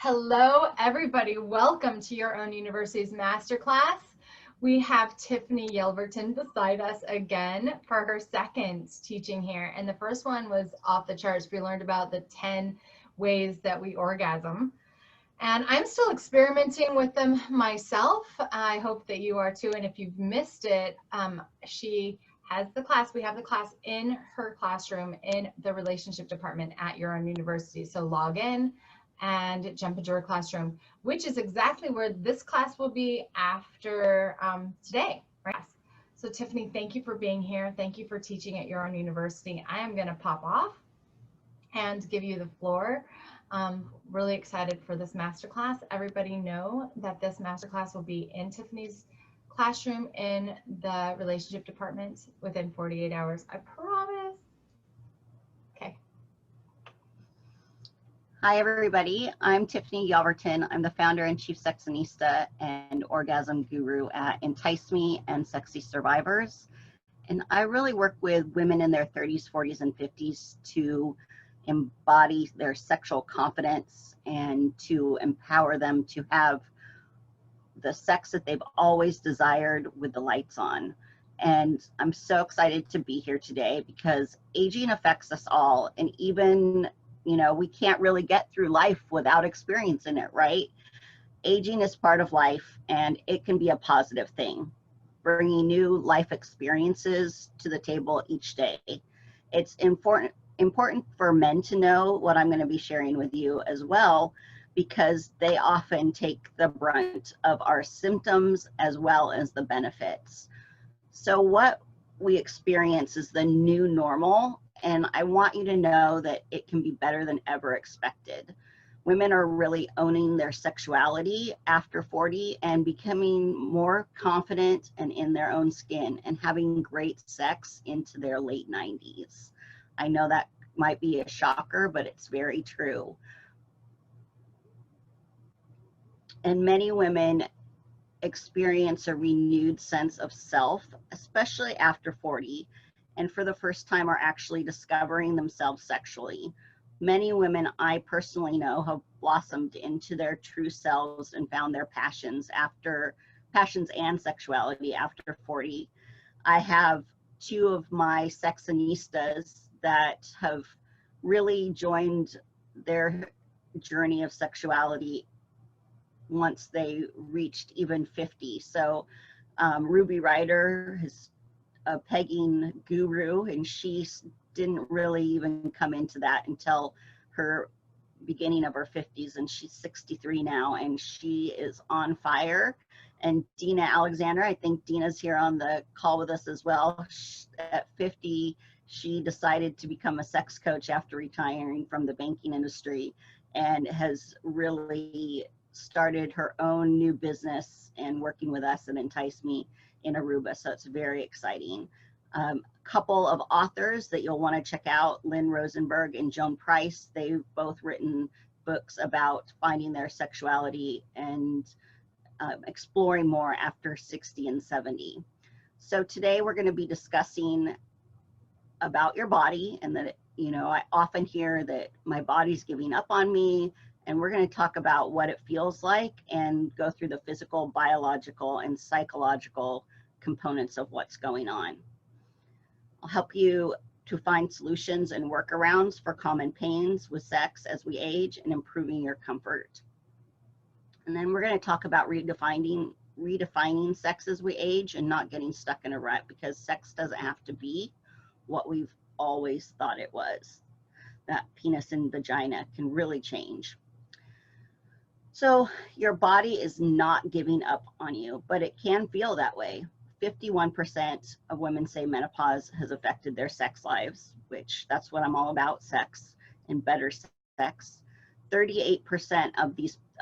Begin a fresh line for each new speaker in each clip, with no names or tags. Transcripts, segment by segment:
Hello, everybody. Welcome to Your Own University's masterclass. We have Tiffany Yelverton beside us again for her second teaching here. And the first one was off the charts. We learned about the 10 ways that we orgasm. And I'm still experimenting with them myself. I hope that you are too. And if you've missed it, she has the class. We have the class in her classroom in the relationship department at Your Own University. So log in and jump into her classroom, which is exactly where this class will be after today, right? So Tiffany, thank you for being here. Thank you for teaching at Your Own University. I am going to pop off and give you the floor. Really excited for this masterclass. Everybody know that this masterclass will be in Tiffany's classroom in the relationship department within 48 hours. I promise. Okay.
Hi, everybody. I'm Tiffany Yelverton. I'm the founder and chief sexinista and orgasm guru at Entice Me and Sexy Survivors. And I really work with women in their 30s, 40s, and 50s to embody their sexual confidence and to empower them to have the sex that they've always desired with the lights on. And I'm so excited to be here today because aging affects us all. And even we can't really get through life without experiencing it, right? Aging is part of life and it can be a positive thing, bringing new life experiences to the table each day. It's important for men to know what I'm going to be sharing with you as well, because they often take the brunt of our symptoms as well as the benefits. So what we experience is the new normal. And I want you to know that it can be better than ever expected. Women are really owning their sexuality after 40 and becoming more confident and in their own skin and having great sex into their late 90s. I know that might be a shocker, but it's very true. And many women experience a renewed sense of self, especially after 40. And for the first time are actually discovering themselves sexually. Many women I personally know have blossomed into their true selves and found their passions and sexuality after 40. I have two of my sexonistas that have really joined their journey of sexuality once they reached even 50. So Ruby Ryder is a pegging guru, and she didn't really even come into that until her beginning of her 50s, and she's 63 now, and she is on fire. And Dina Alexander, I think Dina's here on the call with us as well. At 50, she decided to become a sex coach after retiring from the banking industry and has really started her own new business and working with us and Entice Me in Aruba. So it's very exciting. Couple of authors that you'll want to check out, Lynn Rosenberg and Joan Price. They've both written books about finding their sexuality and exploring more after 60 and 70. So today we're going to be discussing about your body, and that, I often hear that my body's giving up on me, and we're going to talk about what it feels like and go through the physical, biological, and psychological components of what's going on. I'll help you to find solutions and workarounds for common pains with sex as we age and improving your comfort. And then we're going to talk about redefining sex as we age and not getting stuck in a rut, because sex doesn't have to be what we've always thought it was. That penis and vagina can really change. So your body is not giving up on you, but it can feel that way. 51% of women say menopause has affected their sex lives, which that's what I'm all about, sex and better sex. 38%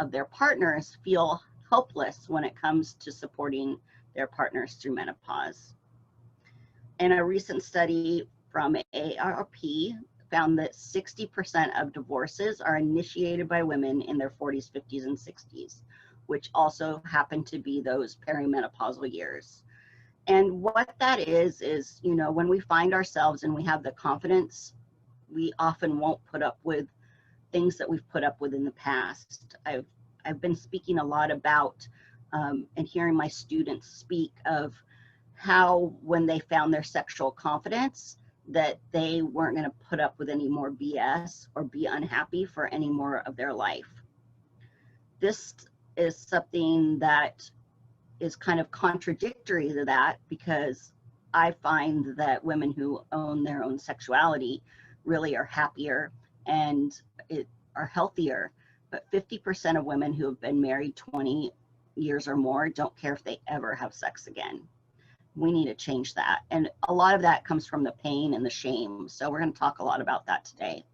of their partners feel helpless when it comes to supporting their partners through menopause. And a recent study from AARP found that 60% of divorces are initiated by women in their 40s, 50s, and 60s, which also happen to be those perimenopausal years. And what that is, when we find ourselves and we have the confidence, we often won't put up with things that we've put up with in the past. I've been speaking a lot about and hearing my students speak of how when they found their sexual confidence, that they weren't going to put up with any more BS or be unhappy for any more of their life. This is something that is kind of contradictory to that, because I find that women who own their own sexuality really are happier and are healthier. But 50% of women who have been married 20 years or more don't care if they ever have sex again. We need to change that. And a lot of that comes from the pain and the shame. So we're going to talk a lot about that today.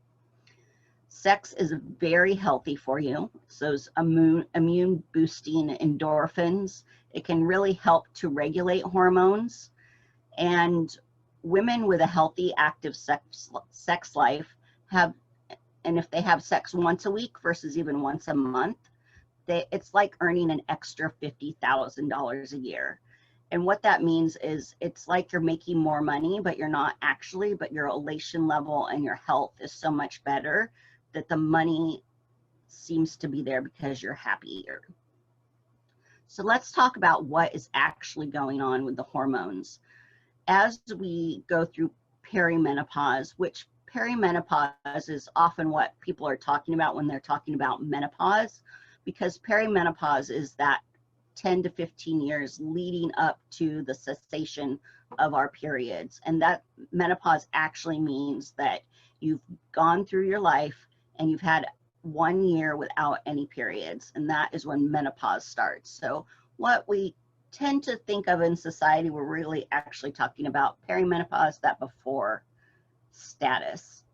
Sex is very healthy for you. So those immune boosting endorphins, it can really help to regulate hormones. And women with a healthy, active sex life have, and if they have sex once a week versus even once a month, it's like earning an extra $50,000 a year. And what that means is it's like you're making more money, but you're not actually, but your elation level and your health is so much better that the money seems to be there because you're happier. So let's talk about what is actually going on with the hormones. As we go through perimenopause, which perimenopause is often what people are talking about when they're talking about menopause, because perimenopause is that 10 to 15 years leading up to the cessation of our periods. And that menopause actually means that you've gone through your life and you've had 1 year without any periods. And that is when menopause starts. So what we tend to think of in society, we're really actually talking about perimenopause, that before status.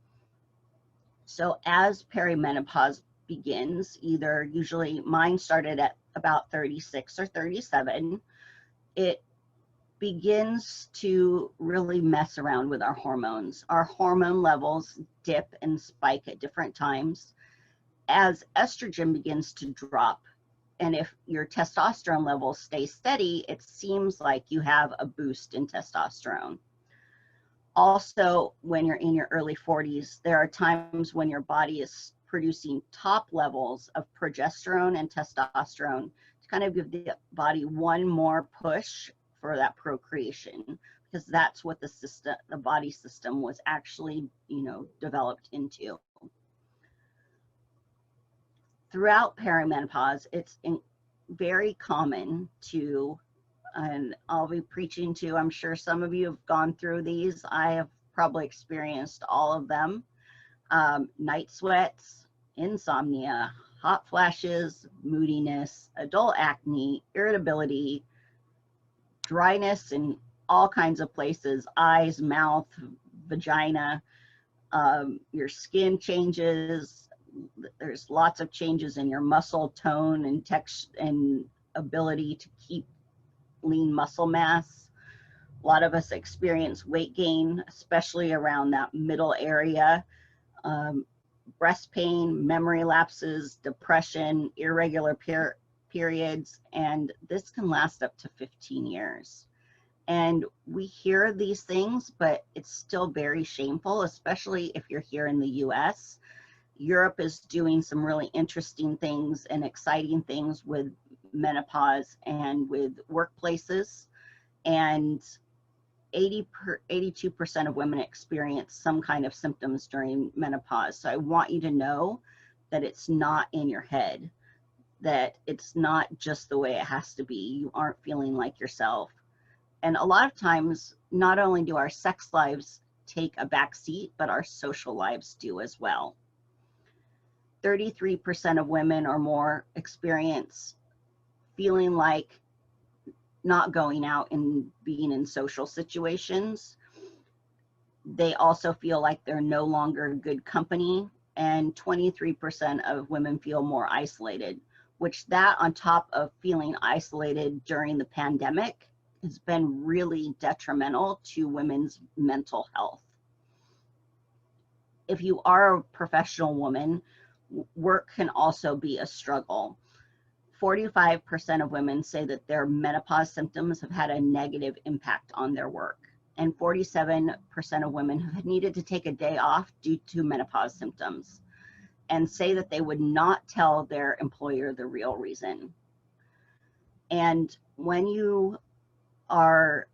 So as perimenopause begins, either usually mine started at about 36 or 37, it begins to really mess around with our hormones. Our hormone levels dip and spike at different times as estrogen begins to drop. And if your testosterone levels stay steady, it seems like you have a boost in testosterone. Also, when you're in your early 40s, there are times when your body is producing top levels of progesterone and testosterone to kind of give the body one more push for that procreation, because that's what the body system was actually, developed into. Throughout perimenopause, it's very common to, and I'll be preaching to, I'm sure some of you have gone through these. I have probably experienced all of them. Night sweats, insomnia, hot flashes, moodiness, adult acne, irritability, dryness in all kinds of places, eyes, mouth, vagina, your skin changes. There's lots of changes in your muscle tone and texture and ability to keep lean muscle mass. A lot of us experience weight gain, especially around that middle area. Breast pain, memory lapses, depression, irregular periods, and this can last up to 15 years. And we hear these things, but it's still very shameful, especially if you're here in the US. Europe is doing some really interesting things and exciting things with menopause and with workplaces. And 82% of women experience some kind of symptoms during menopause. So I want you to know that it's not in your head, that it's not just the way it has to be. You aren't feeling like yourself. And a lot of times, not only do our sex lives take a back seat, but our social lives do as well. 33% of women or more experience feeling like not going out and being in social situations. They also feel like they're no longer good company, and 23% of women feel more isolated, which that on top of feeling isolated during the pandemic has been really detrimental to women's mental health. If you are a professional woman, work can also be a struggle. 45% of women say that their menopause symptoms have had a negative impact on their work. And 47% of women have needed to take a day off due to menopause symptoms. and say that they would not tell their employer the real reason. And when you are,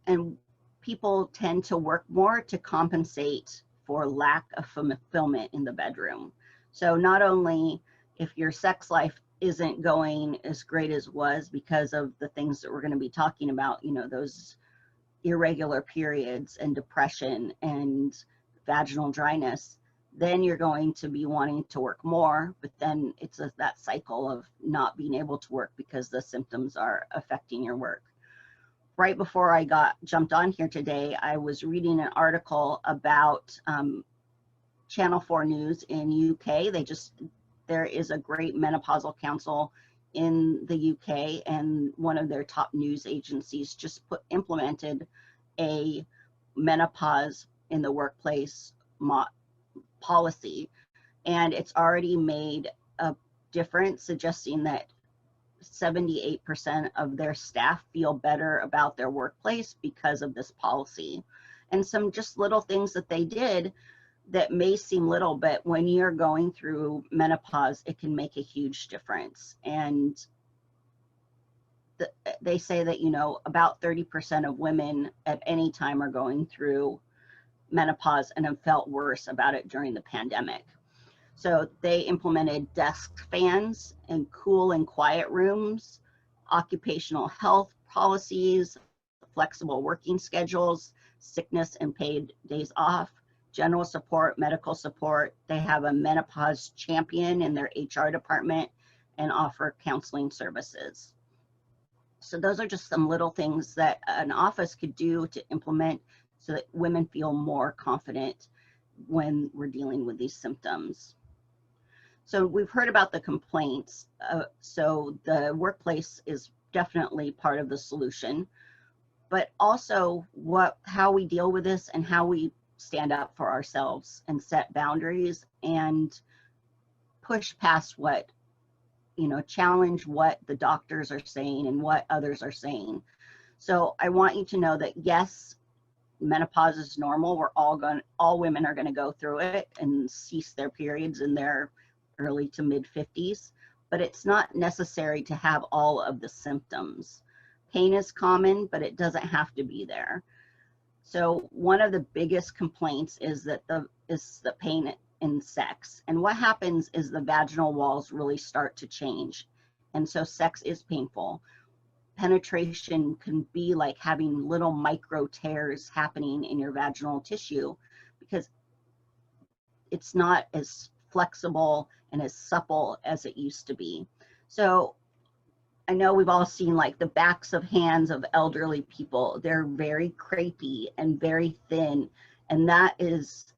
and people tend to work more to compensate for lack of fulfillment in the bedroom. So not only if your sex life isn't going as great as it was because of the things that we're going to be talking about, you know, those irregular periods and depression and vaginal dryness, then you're going to be wanting to work more, but then it's that cycle of not being able to work because the symptoms are affecting your work. Right before I jumped on here today, I was reading an article about Channel 4 News in UK. There is a great menopausal council in the UK, and one of their top news agencies just implemented a menopause in the workplace policy, and it's already made a difference, suggesting that 78% of their staff feel better about their workplace because of this policy. And some just little things that they did that may seem little, but when you're going through menopause, it can make a huge difference. And they say that, you know, about 30% of women at any time are going through menopause and have felt worse about it during the pandemic. So they implemented desk fans and cool and quiet rooms, occupational health policies, flexible working schedules, sickness and paid days off, general support, medical support. They have a menopause champion in their HR department and offer counseling services. So those are just some little things that an office could do to implement so that women feel more confident when we're dealing with these symptoms. So we've heard about the complaints. So the workplace is definitely part of the solution, but also how we deal with this and how we stand up for ourselves and set boundaries and push past what, you know, challenge what the doctors are saying and what others are saying. So I want you to know that yes, menopause is normal. All women are going to go through it and cease their periods in their early to mid 50s, but it's not necessary to have all of the symptoms. Pain is common, but it doesn't have to be there. So one of the biggest complaints is the pain in sex. And what happens is the vaginal walls really start to change. And so sex is painful. Penetration can be like having little micro tears happening in your vaginal tissue because it's not as flexible and as supple as it used to be. So I know we've all seen like the backs of hands of elderly people. They're very crepey and very thin. And that is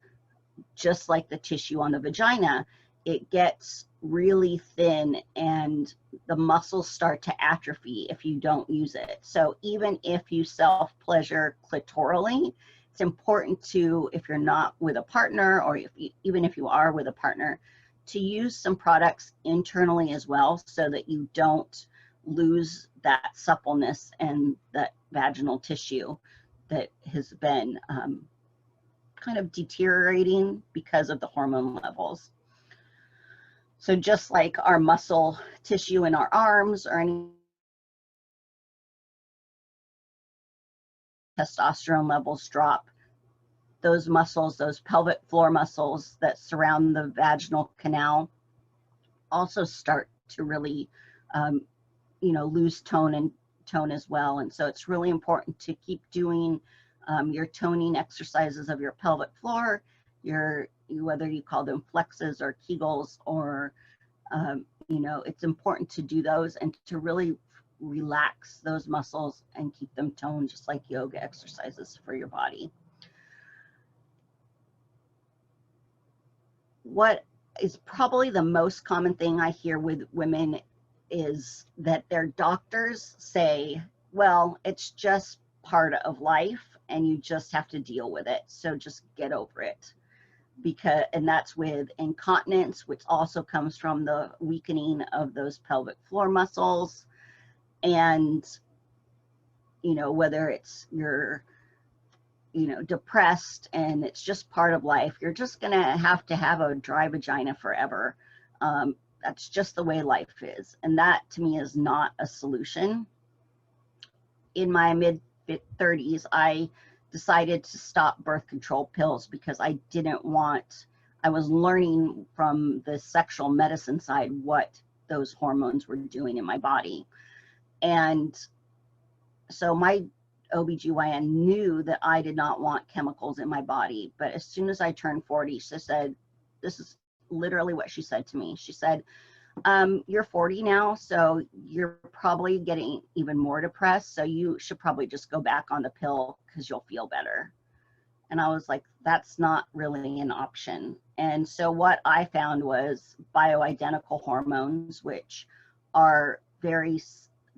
just like the tissue on the vagina. It gets really thin and the muscles start to atrophy if you don't use it. So even if you self-pleasure clitorally, it's important to, if you're not with a partner, or even if you are with a partner, to use some products internally as well so that you don't lose that suppleness and that vaginal tissue that has been kind of deteriorating because of the hormone levels. So just like our muscle tissue in our arms or any testosterone levels drop, those muscles, those pelvic floor muscles that surround the vaginal canal also start to really, lose tone as well. And so it's really important to keep doing your toning exercises of your pelvic floor, whether you call them flexes or Kegels, or, it's important to do those and to really relax those muscles and keep them toned, just like yoga exercises for your body. What is probably the most common thing I hear with women is that their doctors say, well, it's just part of life and you just have to deal with it. So just get over it. And that's with incontinence, which also comes from the weakening of those pelvic floor muscles. And, whether it's your depressed and it's just part of life. You're just going to have a dry vagina forever. That's just the way life is. And that to me is not a solution. In my mid 30s, I decided to stop birth control pills because I was learning from the sexual medicine side what those hormones were doing in my body. And so my OBGYN knew that I did not want chemicals in my body. But as soon as I turned 40, she said, this is literally what she said to me. She said, you're 40 now, so you're probably getting even more depressed. So you should probably just go back on the pill because you'll feel better. And I was like, that's not really an option. And so what I found was bioidentical hormones, which are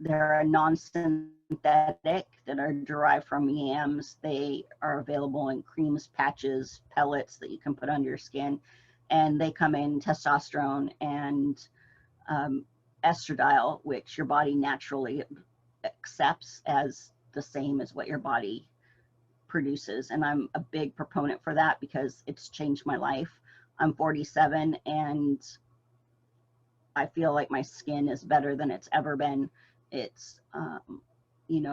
they're a non-synthetic that are derived from yams. They are available in creams, patches, pellets that you can put under your skin. And they come in testosterone and estradiol, which your body naturally accepts as the same as what your body produces. And I'm a big proponent for that because it's changed my life. I'm 47 and I feel like my skin is better than it's ever been. It's,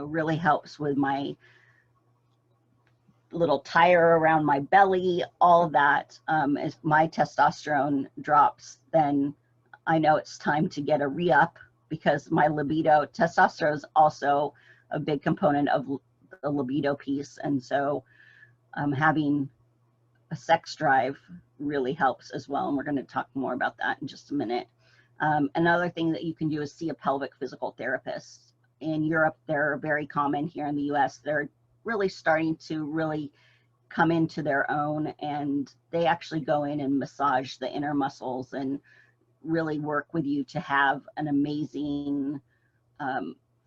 really helps with my little tire around my belly, all of that. If my testosterone drops, then I know it's time to get a re-up because my libido, testosterone is also a big component of the libido piece. And so having a sex drive really helps as well. And we're going to talk more about that in just a minute. Another thing that you can do is see a pelvic physical therapist. In Europe, they're very common. Here in the US, they're really starting to really come into their own, and they actually go in and massage the inner muscles and really work with you to have an amazing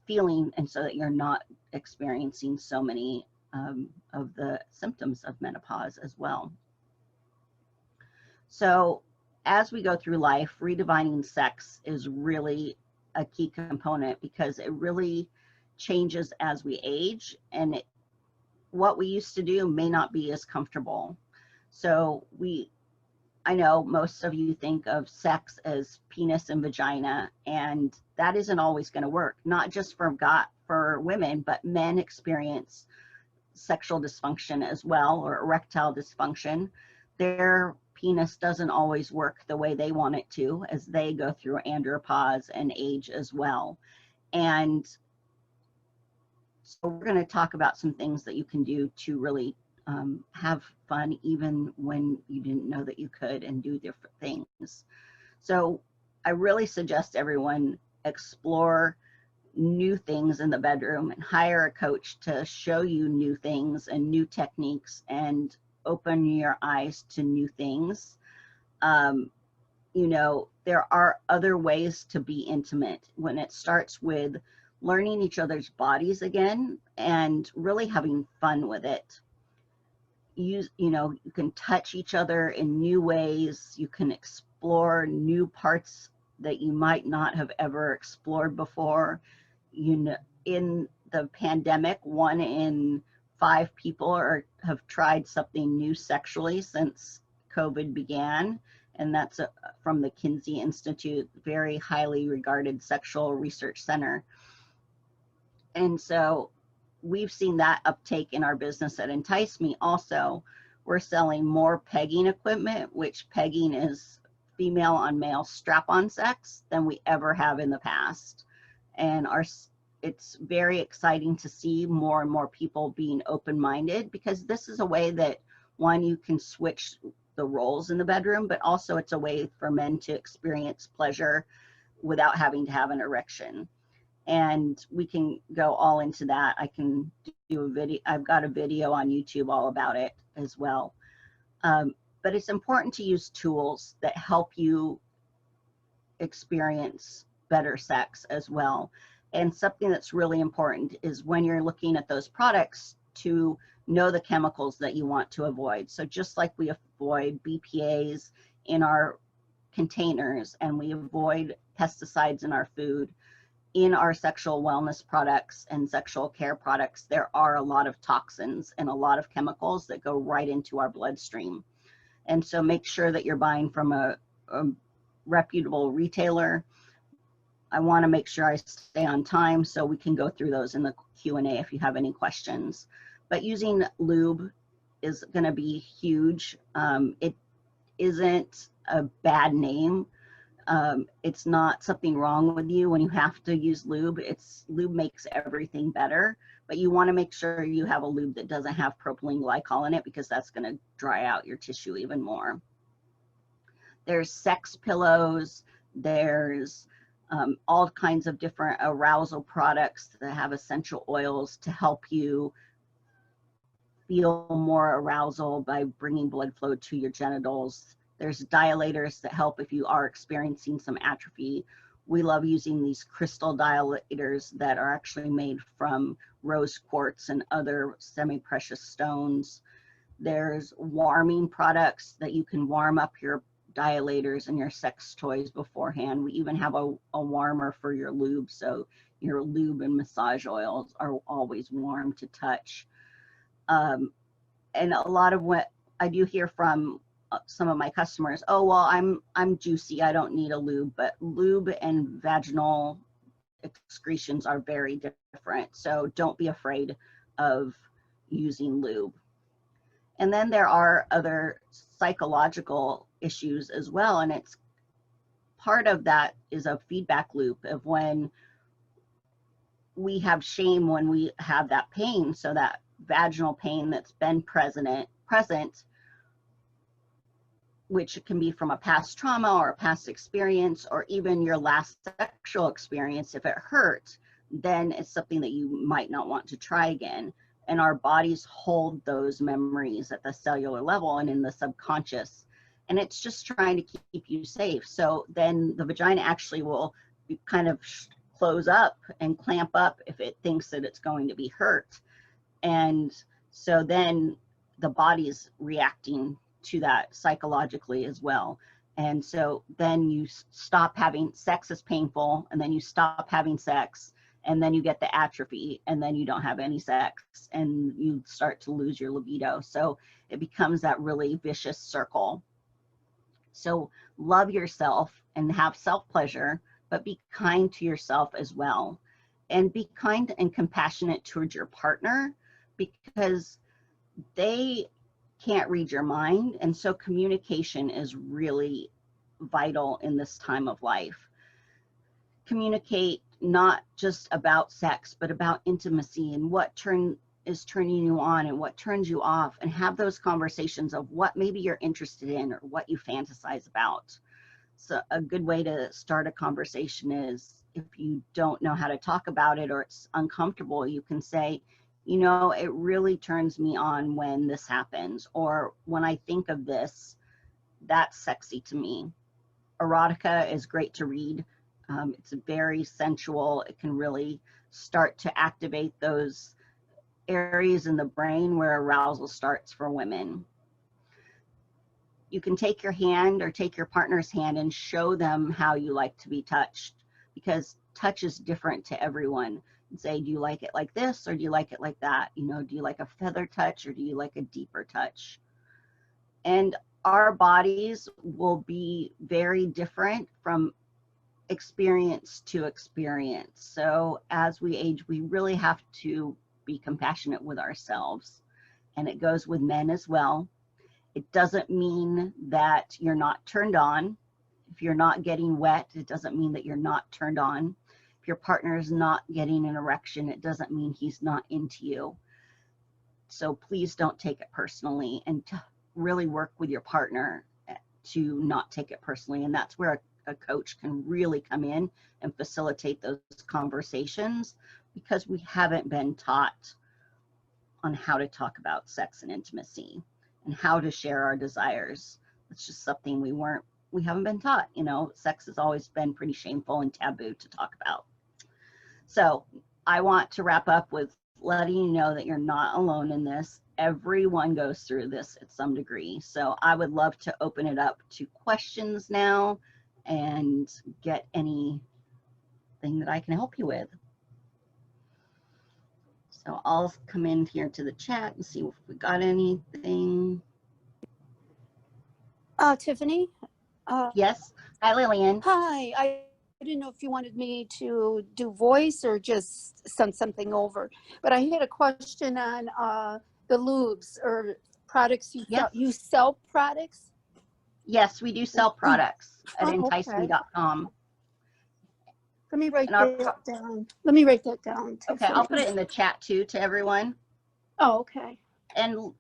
feeling, and so that you're not experiencing so many of the symptoms of menopause as well. So as we go through life, redefining sex is really a key component because it really changes as we age, and what we used to do may not be as comfortable. So I know most of you think of sex as penis and vagina, and that isn't always going to work, not just for women, but men experience sexual dysfunction as well, or erectile dysfunction. Their penis doesn't always work the way they want it to as they go through andropause and age as well. And so we're going to talk about some things that you can do to really have fun even when you didn't know that you could, and do different things. So I really suggest everyone explore new things in the bedroom and hire a coach to show you new things and new techniques and open your eyes to new things. There are other ways to be intimate when it starts with learning each other's bodies again and really having fun with it. You can touch each other in new ways. You can explore new parts that you might not have ever explored before. In the pandemic, 1 in 5 people have tried something new sexually since COVID began. And that's from the Kinsey Institute, very highly regarded sexual research center. And so we've seen that uptake in our business at Entice Me also. We're selling more pegging equipment, which pegging is female on male strap-on sex, than we ever have in the past. And it's very exciting to see more and more people being open-minded, because this is a way that, one, you can switch the roles in the bedroom, but also it's a way for men to experience pleasure without having to have an erection. And we can go all into that. I can do a video. I've got a video on YouTube all about it as well. But it's important to use tools that help you experience better sex as well. And something that's really important is when you're looking at those products to know the chemicals that you want to avoid. So just like we avoid BPAs in our containers and we avoid pesticides in our food, in our sexual wellness products and sexual care products, there are a lot of toxins and a lot of chemicals that go right into our bloodstream. And so make sure that you're buying from a reputable retailer. I want to make sure I stay on time so we can go through those in the Q&A if you have any questions. But using lube is going to be huge. It isn't a bad name. It's not something wrong with you when you have to use lube. Lube makes everything better, but you want to make sure you have a lube that doesn't have propylene glycol in it, because that's going to dry out your tissue even more. There's sex pillows. There's all kinds of different arousal products that have essential oils to help you feel more arousal by bringing blood flow to your genitals. There's dilators that help if you are experiencing some atrophy. We love using these crystal dilators that are actually made from rose quartz and other semi-precious stones. There's warming products that you can warm up your dilators and your sex toys beforehand. We even have a warmer for your lube, so your lube and massage oils are always warm to touch. And a lot of what I do hear from some of my customers, oh, well, I'm juicy, I don't need a lube. But lube and vaginal excretions are very different, so don't be afraid of using lube. And then there are other psychological issues as well, and it's part of that is a feedback loop of when we have shame when we have that pain. So that vaginal pain that's been present, which can be from a past trauma or a past experience, or even your last sexual experience. If it hurt, then it's something that you might not want to try again. And our bodies hold those memories at the cellular level and in the subconscious. And it's just trying to keep you safe. So then the vagina actually will kind of close up and clamp up if it thinks that it's going to be hurt. And so then the body's reacting to that psychologically as well. And so then you stop having sex is painful, and then you stop having sex, and then you get the atrophy, and then you don't have any sex, and you start to lose your libido. So it becomes that really vicious circle. So love yourself and have self-pleasure, but be kind to yourself as well. And be kind and compassionate towards your partner, because they can't read your mind. And so communication is really vital in this time of life. Communicate not just about sex, but about intimacy and what is turning you on and what turns you off, and have those conversations of what maybe you're interested in or what you fantasize about. So a good way to start a conversation is, if you don't know how to talk about it or it's uncomfortable, you can say, you know, it really turns me on when this happens, or when I think of this, that's sexy to me. Erotica is great to read. It's very sensual. It can really start to activate those areas in the brain where arousal starts for women. You can take your hand or take your partner's hand and show them how you like to be touched, because touch is different to everyone. And say, do you like it like this, or do you like it like that? You know, do you like a feather touch, or do you like a deeper touch? And our bodies will be very different from experience to experience. So as we age, we really have to be compassionate with ourselves. And it goes with men as well. It doesn't mean that you're not turned on. If you're not getting wet, it doesn't mean that you're not turned on. If your partner is not getting an erection, it doesn't mean he's not into you. So please don't take it personally, and to really work with your partner to not take it personally. And that's where a coach can really come in and facilitate those conversations, because we haven't been taught on how to talk about sex and intimacy and how to share our desires. It's just something we haven't been taught. You know, sex has always been pretty shameful and taboo to talk about. So I want to wrap up with letting you know that you're not alone in this. Everyone goes through this at some degree. So I would love to open it up to questions now and get any something that I can help you with. So I'll come in here to the chat and see if we got anything.
Tiffany?
Yes. Hi, Lillian.
Hi. I didn't know if you wanted me to do voice or just send something over. But I had a question on the lubes or products you sell.
Yes.
You sell products?
Yes, we do sell products at
Oh, okay.
enticeme.com.
Let me write that down. Let me write that down.
Okay, I'll put it in the chat too to everyone.
Oh, okay.
And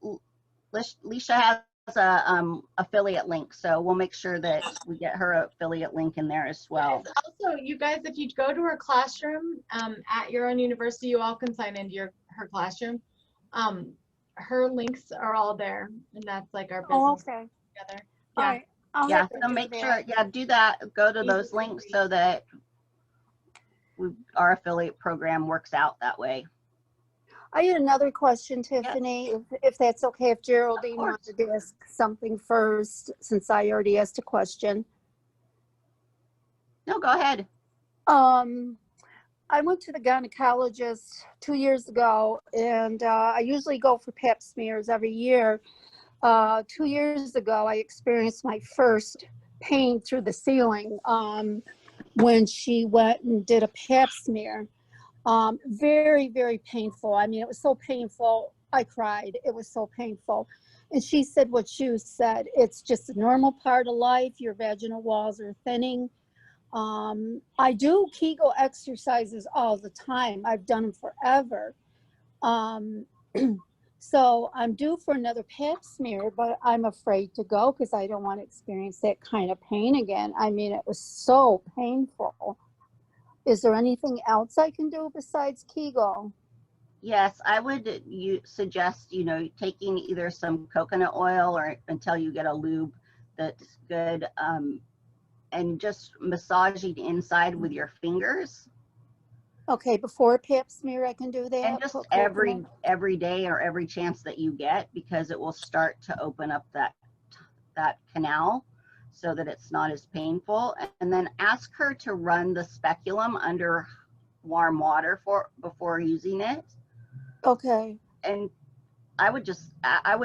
Leisha has a affiliate link, so we'll make sure that we get her affiliate link in there as well.
Also, you guys, if you go to her classroom at your own university, you all can sign into her classroom. Her links are all there, and that's like our business together. Yeah.
All right.
Yeah, so make sure, do that. Go to those links so that our affiliate program works out that way.
I had another question, Tiffany, if that's okay, if Geraldine wanted to ask something first, since I already asked a question.
No, go ahead.
I went to the gynecologist 2 years ago, and I usually go for pap smears every year. 2 years ago, I experienced my first pain through the ceiling when she went and did a pap smear. Very, very painful. I mean, it was so painful. I cried. It was so painful. And she said what you said. It's just a normal part of life. Your vaginal walls are thinning. I do Kegel exercises all the time. I've done them forever. So I'm due for another pap smear, but I'm afraid to go because I don't want to experience that kind of pain again. I mean, it was so painful. Is there anything else I can do besides Kegel?
Yes, I would suggest, taking either some coconut oil or until you get a lube that's good, and just massaging inside with your fingers.
Okay, before a pap smear, I can do that.
And just every day or every chance that you get, because it will start to open up that canal so that it's not as painful. And then ask her to run the speculum under warm water before using it.
Okay.
And I would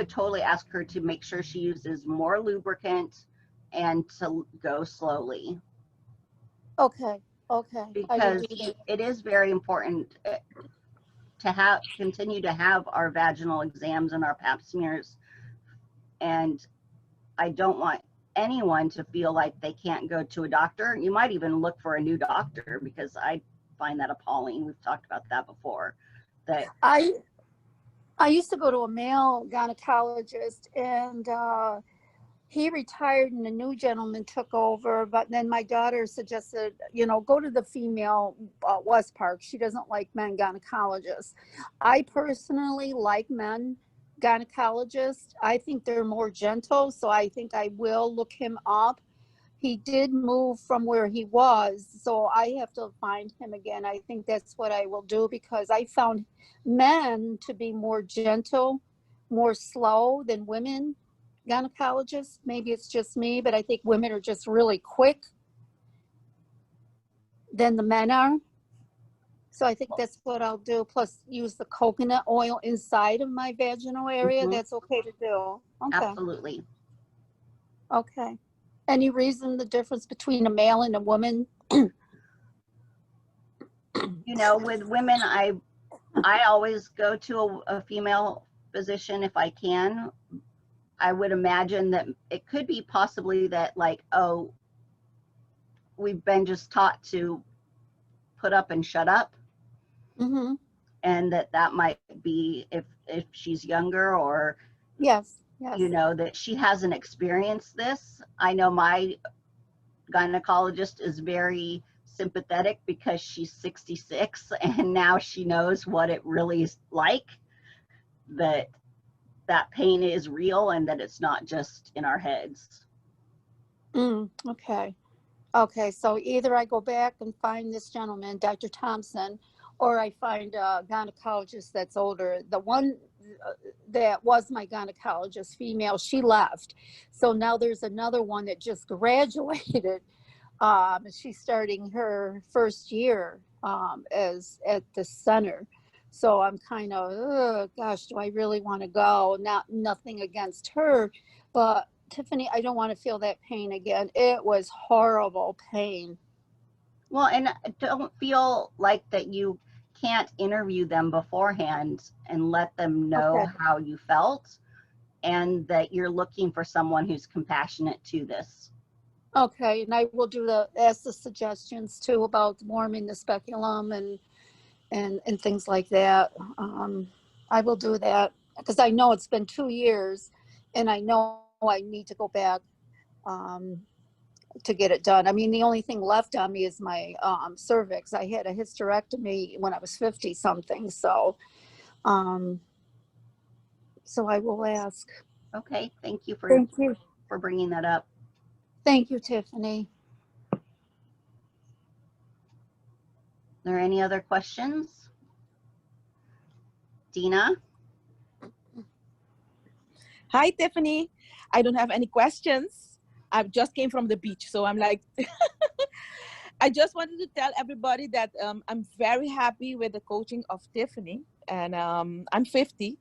totally ask her to make sure she uses more lubricant and to go slowly.
Okay.
Because it is very important to continue to have our vaginal exams and our pap smears. And I don't want anyone to feel like they can't go to a doctor. You might even look for a new doctor, because I find that appalling. We've talked about that before. That
I used to go to a male gynecologist, and he retired and a new gentleman took over. But then my daughter suggested, go to the female West Park. She doesn't like men gynecologists. I personally like men gynecologists. I think they're more gentle, so I think I will look him up. He did move from where he was, so I have to find him again. I think that's what I will do, because I found men to be more gentle, more slow than women gynecologists. Maybe it's just me, but I think women are just really quick than the men are. So I think that's what I'll do. Plus use the coconut oil inside of my vaginal area.
Mm-hmm.
That's okay to do. Okay.
Absolutely.
Okay. Any reason the difference between a male and a woman?
With women, I always go to a female physician if I can. I would imagine that it could be possibly that, we've been just taught to put up and shut up.
Mm-hmm.
And that might be if she's younger, or
yes.
That she hasn't experienced this. I know my gynecologist is very sympathetic because she's 66 and now she knows what it really is like, that pain is real and that it's not just in our heads.
Okay, so either I go back and find this gentleman, Dr. Thompson, or I find a gynecologist that's older. The one that was my gynecologist, female, she left. So now there's another one that just graduated. She's starting her first year as at the center. So I'm kind of, oh, gosh, do I really want to go? Nothing against her, but Tiffany, I don't want to feel that pain again. It was horrible pain.
Well, and don't feel like that you can't interview them beforehand and let them know
Okay.
how you felt and that you're looking for someone who's compassionate to this.
Okay, and I will ask the suggestions too about warming the speculum and things like that. I will do that because I know it's been 2 years, and I know I need to go back um, to get it done. I mean, the only thing left on me is my cervix. I had a hysterectomy when I was 50 something, um, so I will ask.
Okay, thank you
Thank you.
for bringing that up.
Thank you, Tiffany.
Are there any other questions? Dina?
Hi, Tiffany. I don't have any questions. I just came from the beach, so I'm like, I just wanted to tell everybody that I'm very happy with the coaching of Tiffany, and I'm 50,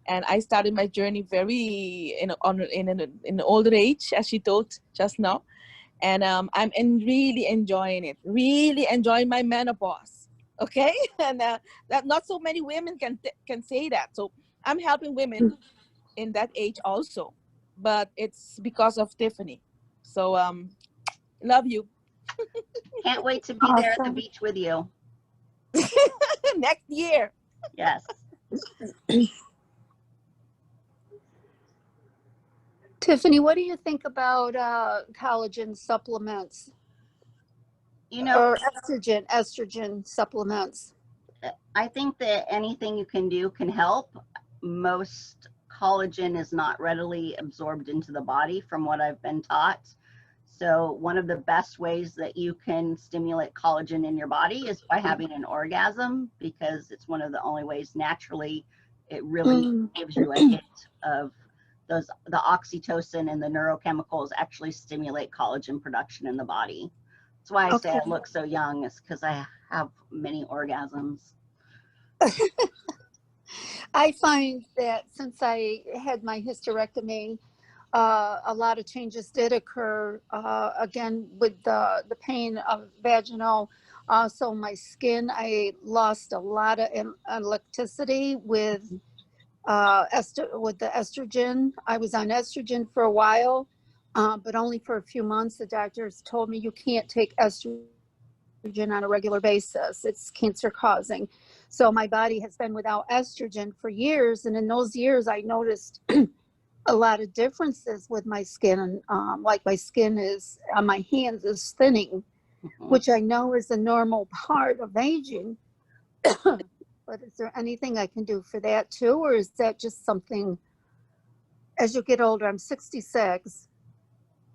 and I started my journey very in an older age, as she told just now, and really enjoying it, really enjoying my menopause. Okay, and that not so many women can say that. So I'm helping women in that age also, but it's because of Tiffany. So love you.
Can't wait to be there at the
Awesome.
beach with you.
Next year.
Yes.
Tiffany, what do you think about collagen supplements
You know,
or estrogen supplements?
I think that anything you can do can help. Most collagen is not readily absorbed into the body from what I've been taught. So one of the best ways that you can stimulate collagen in your body is by having an orgasm, because it's one of the only ways naturally it really gives you a hit of the oxytocin and the neurochemicals actually stimulate collagen production in the body. That's why I say
Okay.
I look so young, is because I have many orgasms.
I find that since I had my hysterectomy, a lot of changes did occur again with the pain of vaginal. Also, my skin, I lost a lot of elasticity with with the estrogen. I was on estrogen for a while, but only for a few months. The doctors told me you can't take estrogen on a regular basis. It's cancer causing. So my body has been without estrogen for years. And in those years, I noticed a lot of differences with my skin. Like my skin is on my hands is thinning, which I know is a normal part of aging. But is there anything I can do for that too? Or is that just something as you get older? I'm 66.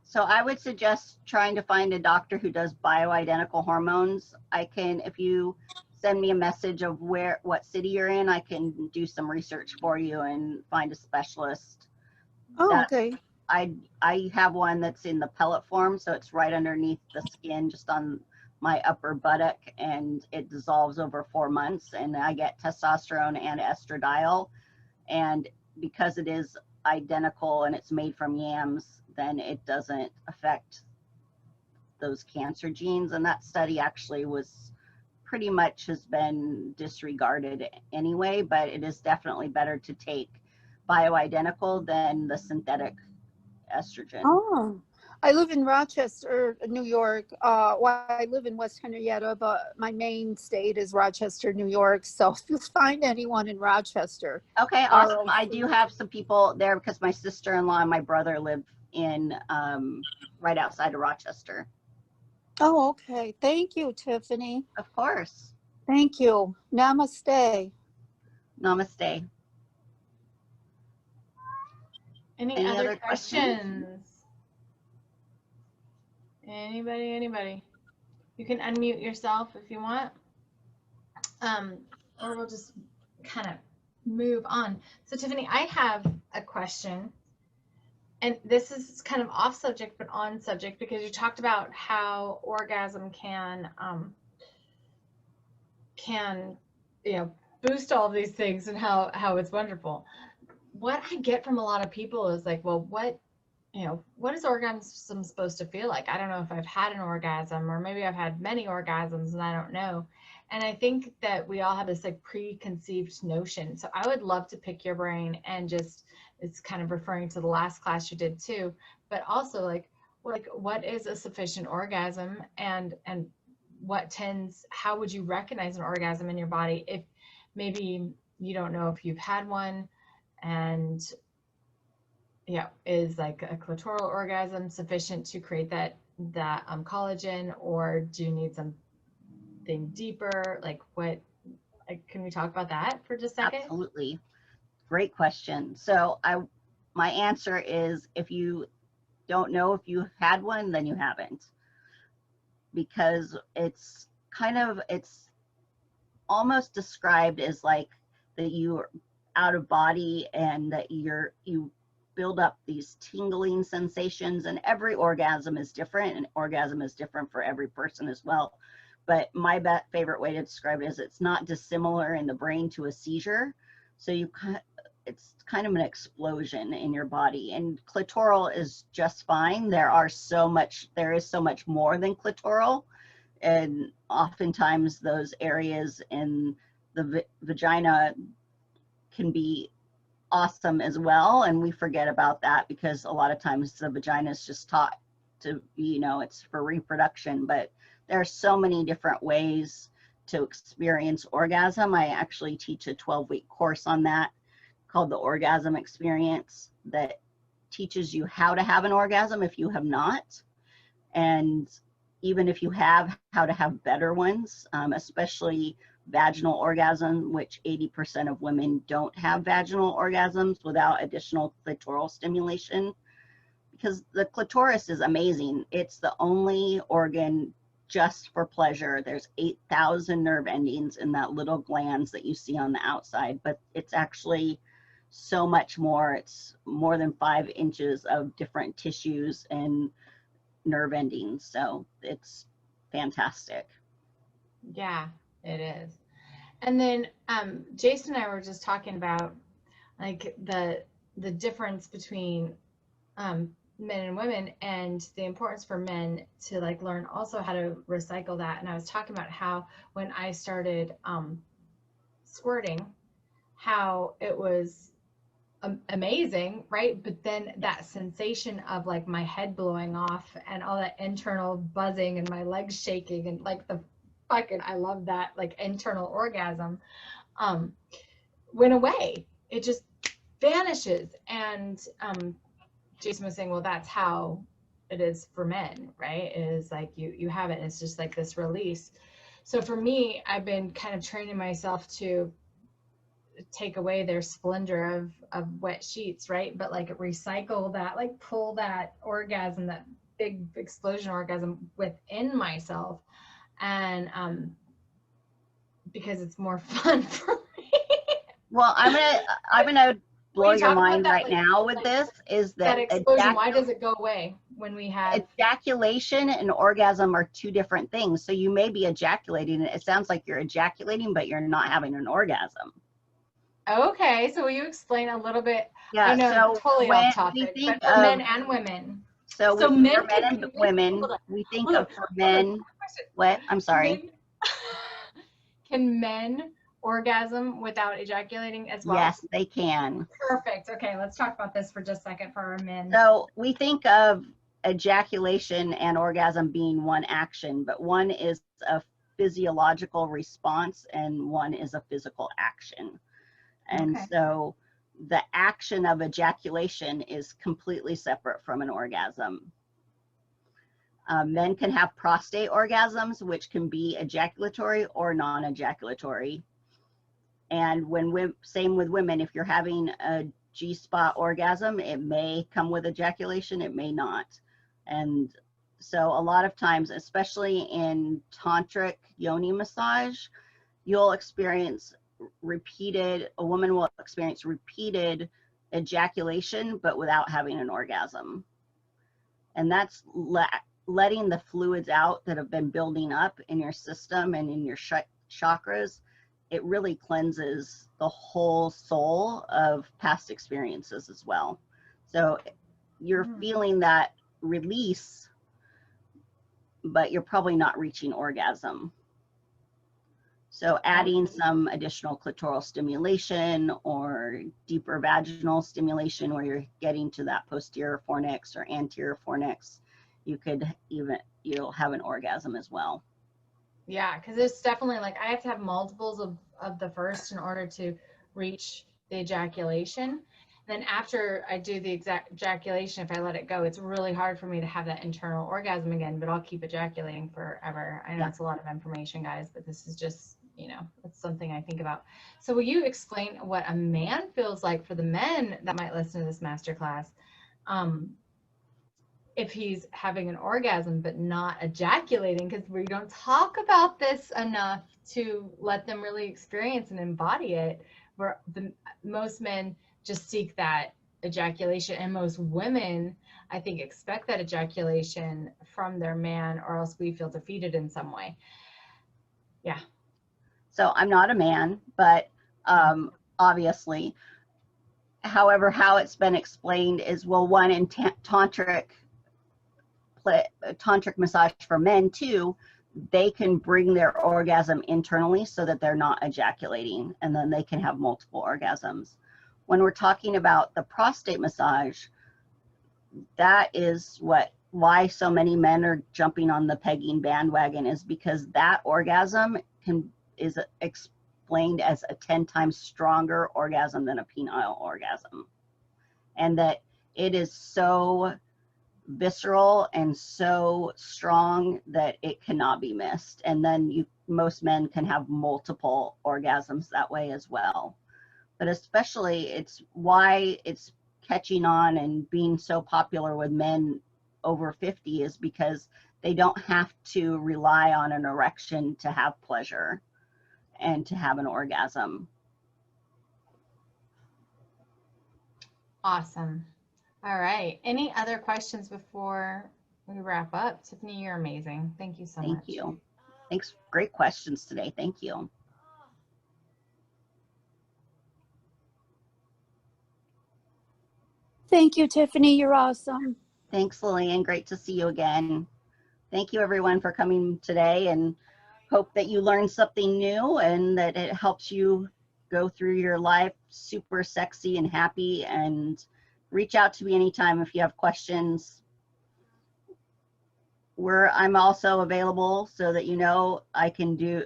So I would suggest trying to find a doctor who does bioidentical hormones. I can, if you send me a message of what city you're in, I can do some research for you and find a specialist.
Oh, okay.
I have one that's in the pellet form, so it's right underneath the skin, just on my upper buttock, and it dissolves over 4 months, and I get testosterone and estradiol. And because it is identical and it's made from yams, then it doesn't affect those cancer genes. And that study actually was pretty much has been disregarded anyway, but it is definitely better to take bioidentical than the synthetic estrogen.
Oh, I live in Rochester, New York. Well, I live in West Henrietta, but my main state is Rochester, New York. So if you find anyone in Rochester.
Okay, awesome. I do have some people there because my sister-in-law and my brother live in right outside of Rochester.
Oh, okay. Thank you, Tiffany.
Of course.
Thank you. Namaste.
Namaste.
Any other questions? Anybody? You can unmute yourself if you want. Or we'll just kind of move on. So Tiffany, I have a question. and this is kind of off subject, but on subject, because you talked about how orgasm can, boost all of these things and how it's wonderful. What I get from a lot of people is like, well, what is orgasm supposed to feel like? I don't know if I've had an orgasm, or maybe I've had many orgasms and I don't know. And I think that we all have this like preconceived notion. So I would love to pick your brain and just, it's kind of referring to the last class you did too, but also like what is a sufficient orgasm, and how would you recognize an orgasm in your body if maybe you don't know if you've had one, and is like a clitoral orgasm sufficient to create that collagen, or do you need something deeper? Can we talk about that for just a second?
Absolutely. Great question. So my answer is, if you don't know if you had one, then you haven't, because it's almost described as like that you're out of body, and that you build up these tingling sensations, and every orgasm is different, and orgasm is different for every person as well. But my favorite way to describe it is it's not dissimilar in the brain to a seizure. So it's kind of an explosion in your body, and clitoral is just fine. There is so much more than clitoral, and oftentimes those areas in the vagina can be awesome as well, and we forget about that because a lot of times the vagina is just taught to be, it's for reproduction. But there are so many different ways to experience orgasm. I actually teach a 12-week course on that called the Orgasm Experience, that teaches you how to have an orgasm if you have not, and even if you have, how to have better ones, especially vaginal orgasm, which 80% of women don't have vaginal orgasms without additional clitoral stimulation, because the clitoris is amazing. It's the only organ just for pleasure. There's 8,000 nerve endings in that little glands that you see on the outside, but it's actually so much more. It's more than 5 inches of different tissues and nerve endings. So it's fantastic.
Yeah, it is. And then Jason and I were just talking about like the difference between men and women, and the importance for men to like learn also how to recycle that. And I was talking about how when I started squirting, how it was amazing, right? But then that sensation of like my head blowing off and all that internal buzzing and my legs shaking and like I love that like internal orgasm went away. It just vanishes. And Jason was saying, well, that's how it is for men, right? It is like you have it, and it's just like this release. So for me, I've been kind of training myself to take away their splendor of wet sheets, right? But like recycle that, like pull that orgasm, that big explosion orgasm within myself. And because it's more fun for me.
Well, I'm gonna blow your mind right now with this, is that
explosion, why does it go away when we have
ejaculation and orgasm are two different things. So you may be ejaculating, and it sounds like you're ejaculating, but you're not having an orgasm.
Okay, so will you explain a little bit?
Yeah,
I know,
so
totally off topic, but for men and women.
So for men and women, we think of for men, what? I'm sorry.
Can men orgasm without ejaculating as well?
Yes, they can.
Perfect. Okay, let's talk about this for just a second for our men.
So we think of ejaculation and orgasm being one action, but one is a physiological response and one is a physical action. And so the action of ejaculation is completely separate from an orgasm. Men can have prostate orgasms, which can be ejaculatory or non-ejaculatory. And same with women, if you're having a G-spot orgasm, it may come with ejaculation, it may not. And so a lot of times, especially in tantric yoni massage, a woman will experience repeated ejaculation, but without having an orgasm. And that's letting the fluids out that have been building up in your system and in your chakras. It really cleanses the whole soul of past experiences as well. So you're feeling that release, but you're probably not reaching orgasm. So adding some additional clitoral stimulation or deeper vaginal stimulation where you're getting to that posterior fornix or anterior fornix, you'll have an orgasm as well.
Yeah, because it's definitely like I have to have multiples of the first in order to reach the ejaculation. Then after I do the exact ejaculation, if I let it go, it's really hard for me to have that internal orgasm again, but I'll keep ejaculating forever. I know it's a lot of information, guys, but this is just, you know, it's something I think about. So will you explain what a man feels like for the men that might listen to this masterclass? If he's having an orgasm but not ejaculating, because we don't talk about this enough to let them really experience and embody it, where most men just seek that ejaculation, and most women, I think, expect that ejaculation from their man, or else we feel defeated in some way. Yeah.
So I'm not a man, but obviously, however, how it's been explained is, well, one, in tantric massage for men too, they can bring their orgasm internally so that they're not ejaculating, and then they can have multiple orgasms. When we're talking about the prostate massage, that is why so many men are jumping on the pegging bandwagon, is because that orgasm is explained as a 10 times stronger orgasm than a penile orgasm, and that it is so visceral and so strong that it cannot be missed. And then most men can have multiple orgasms that way as well. But especially, it's why it's catching on and being so popular with men over 50 is because they don't have to rely on an erection to have pleasure and to have an orgasm.
Awesome. All right. Any other questions before we wrap up? Tiffany, you're amazing. Thank you so much.
Thank you. Thanks. Great questions today. Thank you.
Thank you, Tiffany. You're awesome.
Thanks, Lillian. Great to see you again. Thank you, everyone, for coming today, and hope that you learned something new and that it helps you go through your life super sexy and happy. And reach out to me anytime if you have questions. I'm also available so that you know I can do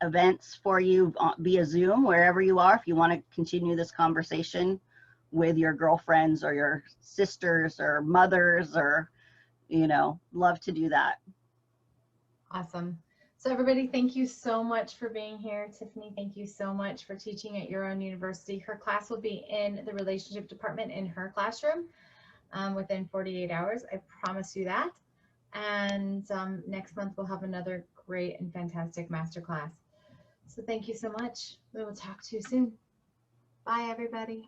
events for you via Zoom wherever you are if you want to continue this conversation with your girlfriends or your sisters or mothers, or, you know, love to do that.
Awesome. So everybody, thank you so much for being here. Tiffany, thank you so much for teaching at your own university. Her class will be in the relationship department in her classroom within 48 hours. I promise you that. And next month we'll have another great and fantastic masterclass. So thank you so much. We will talk to you soon. Bye, everybody.